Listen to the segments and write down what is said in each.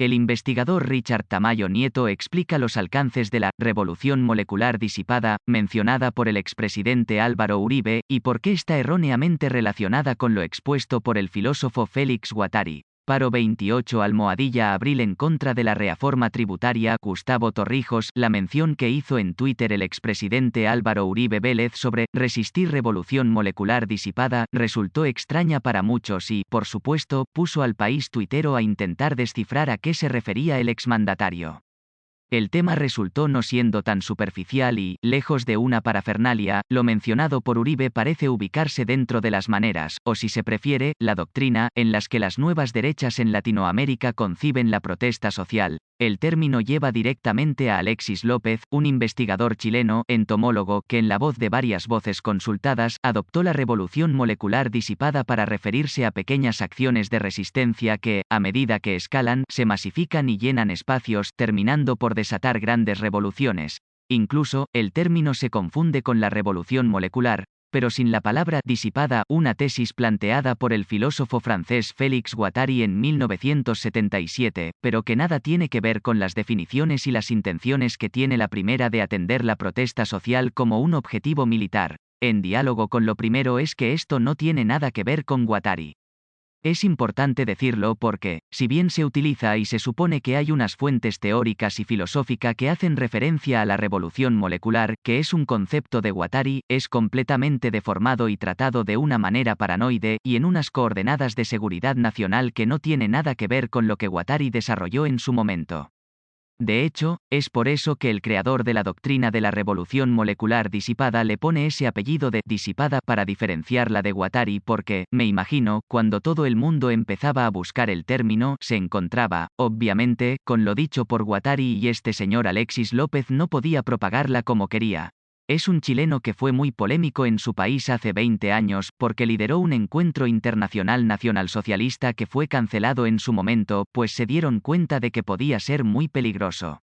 El investigador Richard Tamayo Nieto explica los alcances de la revolución molecular disipada, mencionada por el expresidente Álvaro Uribe, y por qué está erróneamente relacionada con lo expuesto por el filósofo Félix Guattari. Paro 28/abril en contra de la reforma tributaria. Gustavo Torrijos, la mención que hizo en Twitter el expresidente Álvaro Uribe Vélez sobre resistir revolución molecular disipada resultó extraña para muchos y, por supuesto, puso al país tuitero a intentar descifrar a qué se refería el exmandatario. El tema resultó no siendo tan superficial y, lejos de una parafernalia, lo mencionado por Uribe parece ubicarse dentro de las maneras, o si se prefiere, la doctrina, en las que las nuevas derechas en Latinoamérica conciben la protesta social. El término lleva directamente a Alexis López, un investigador chileno, entomólogo, que en la voz de varias voces consultadas, adoptó la revolución molecular disipada para referirse a pequeñas acciones de resistencia que, a medida que escalan, se masifican y llenan espacios, terminando por desatar grandes revoluciones. Incluso, el término se confunde con la revolución molecular, pero sin la palabra disipada, una tesis planteada por el filósofo francés Félix Guattari en 1977, pero que nada tiene que ver con las definiciones y las intenciones que tiene la primera de atender la protesta social como un objetivo militar. En diálogo con lo primero es que esto no tiene nada que ver con Guattari. Es importante decirlo porque, si bien se utiliza y se supone que hay unas fuentes teóricas y filosóficas que hacen referencia a la revolución molecular, que es un concepto de Guattari, es completamente deformado y tratado de una manera paranoide, y en unas coordenadas de seguridad nacional que no tiene nada que ver con lo que Guattari desarrolló en su momento. De hecho, es por eso que el creador de la doctrina de la revolución molecular disipada le pone ese apellido de disipada para diferenciarla de Guattari porque, me imagino, cuando todo el mundo empezaba a buscar el término, se encontraba, obviamente, con lo dicho por Guattari y este señor Alexis López no podía propagarla como quería. Es un chileno que fue muy polémico en su país hace 20 años, porque lideró un encuentro internacional nacionalsocialista que fue cancelado en su momento, pues se dieron cuenta de que podía ser muy peligroso.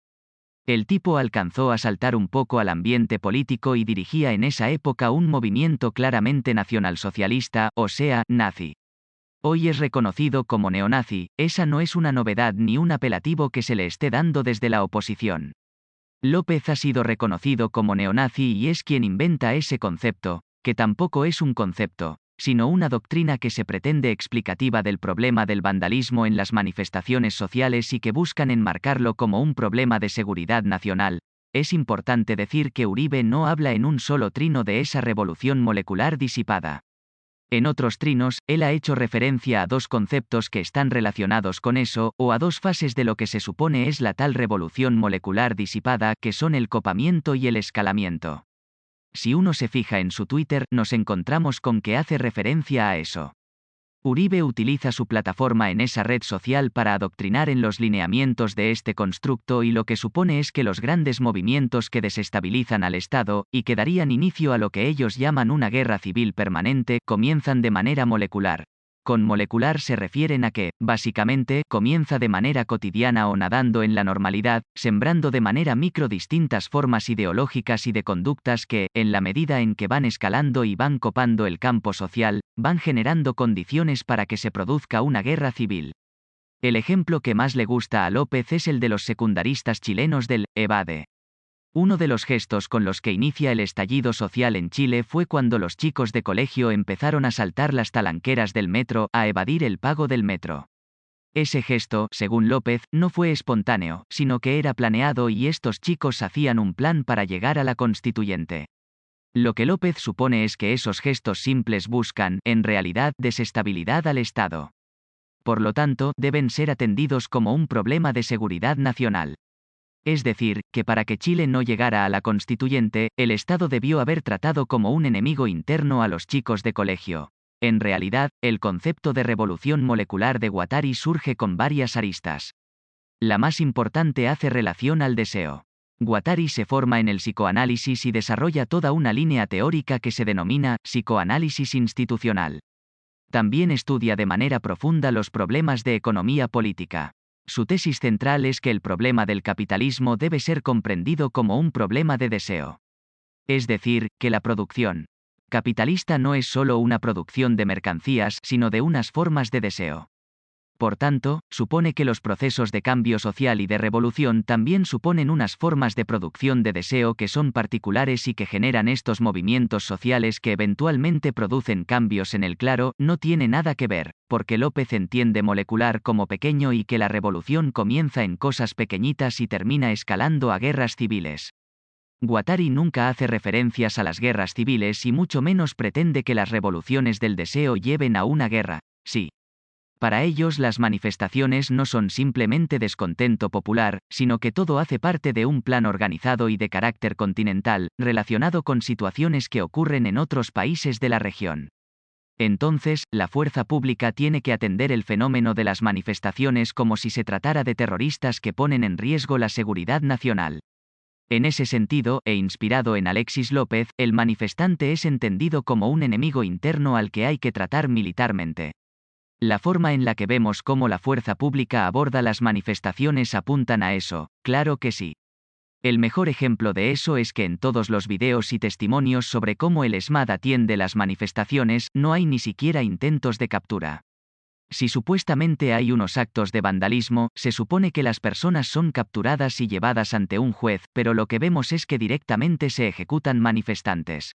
El tipo alcanzó a saltar un poco al ambiente político y dirigía en esa época un movimiento claramente nacionalsocialista, o sea, nazi. Hoy es reconocido como neonazi, esa no es una novedad ni un apelativo que se le esté dando desde la oposición. López ha sido reconocido como neonazi y es quien inventa ese concepto, que tampoco es un concepto, sino una doctrina que se pretende explicativa del problema del vandalismo en las manifestaciones sociales y que buscan enmarcarlo como un problema de seguridad nacional. Es importante decir que Uribe no habla en un solo trino de esa revolución molecular disipada. En otros trinos, él ha hecho referencia a dos conceptos que están relacionados con eso, o a dos fases de lo que se supone es la tal revolución molecular disipada, que son el copamiento y el escalamiento. Si uno se fija en su Twitter, nos encontramos con que hace referencia a eso. Uribe utiliza su plataforma en esa red social para adoctrinar en los lineamientos de este constructo y lo que supone es que los grandes movimientos que desestabilizan al Estado, y que darían inicio a lo que ellos llaman una guerra civil permanente, comienzan de manera molecular. Con molecular se refieren a que, básicamente, comienza de manera cotidiana o nadando en la normalidad, sembrando de manera micro distintas formas ideológicas y de conductas que, en la medida en que van escalando y van copando el campo social, van generando condiciones para que se produzca una guerra civil. El ejemplo que más le gusta a López es el de los secundaristas chilenos del EVADE. Uno de los gestos con los que inicia el estallido social en Chile fue cuando los chicos de colegio empezaron a saltar las talanqueras del metro, a evadir el pago del metro. Ese gesto, según López, no fue espontáneo, sino que era planeado y estos chicos hacían un plan para llegar a la Constituyente. Lo que López supone es que esos gestos simples buscan, en realidad, desestabilidad al Estado. Por lo tanto, deben ser atendidos como un problema de seguridad nacional. Es decir, que para que Chile no llegara a la Constituyente, el Estado debió haber tratado como un enemigo interno a los chicos de colegio. En realidad, el concepto de revolución molecular de Guattari surge con varias aristas. La más importante hace relación al deseo. Guattari se forma en el psicoanálisis y desarrolla toda una línea teórica que se denomina psicoanálisis institucional. También estudia de manera profunda los problemas de economía política. Su tesis central es que el problema del capitalismo debe ser comprendido como un problema de deseo. Es decir, que la producción capitalista no es solo una producción de mercancías, sino de unas formas de deseo. Por tanto, supone que los procesos de cambio social y de revolución también suponen unas formas de producción de deseo que son particulares y que generan estos movimientos sociales que eventualmente producen cambios en el claro, no tiene nada que ver, porque López entiende molecular como pequeño y que la revolución comienza en cosas pequeñitas y termina escalando a guerras civiles. Guattari nunca hace referencias a las guerras civiles y mucho menos pretende que las revoluciones del deseo lleven a una guerra, sí. Para ellos las manifestaciones no son simplemente descontento popular, sino que todo hace parte de un plan organizado y de carácter continental, relacionado con situaciones que ocurren en otros países de la región. Entonces, la fuerza pública tiene que atender el fenómeno de las manifestaciones como si se tratara de terroristas que ponen en riesgo la seguridad nacional. En ese sentido, e inspirado en Alexis López, el manifestante es entendido como un enemigo interno al que hay que tratar militarmente. La forma en la que vemos cómo la fuerza pública aborda las manifestaciones apuntan a eso, claro que sí. El mejor ejemplo de eso es que en todos los videos y testimonios sobre cómo el ESMAD atiende las manifestaciones, no hay ni siquiera intentos de captura. Si supuestamente hay unos actos de vandalismo, se supone que las personas son capturadas y llevadas ante un juez, pero lo que vemos es que directamente se ejecutan manifestantes.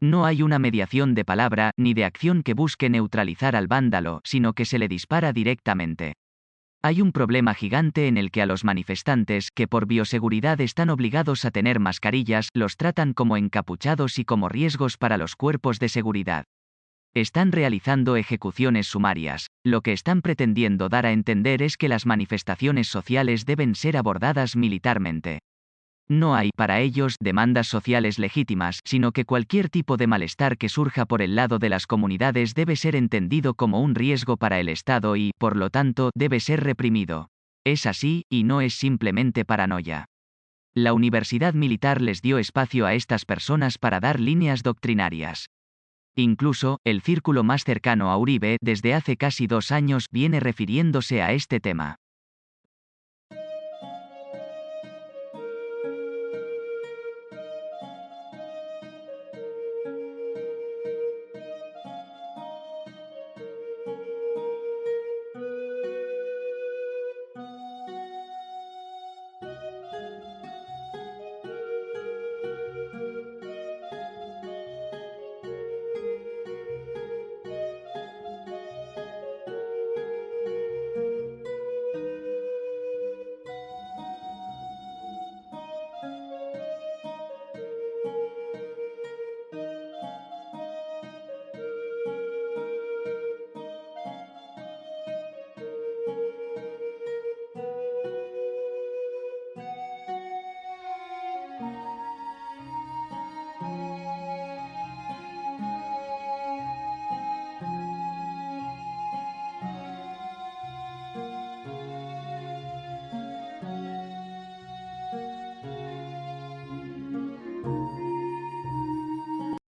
No hay una mediación de palabra, ni de acción que busque neutralizar al vándalo, sino que se le dispara directamente. Hay un problema gigante en el que a los manifestantes, que por bioseguridad están obligados a tener mascarillas, los tratan como encapuchados y como riesgos para los cuerpos de seguridad. Están realizando ejecuciones sumarias. Lo que están pretendiendo dar a entender es que las manifestaciones sociales deben ser abordadas militarmente. No hay, para ellos, demandas sociales legítimas, sino que cualquier tipo de malestar que surja por el lado de las comunidades debe ser entendido como un riesgo para el Estado y, por lo tanto, debe ser reprimido. Es así, y no es simplemente paranoia. La universidad militar les dio espacio a estas personas para dar líneas doctrinarias. Incluso, el círculo más cercano a Uribe, desde hace casi 2 años, viene refiriéndose a este tema.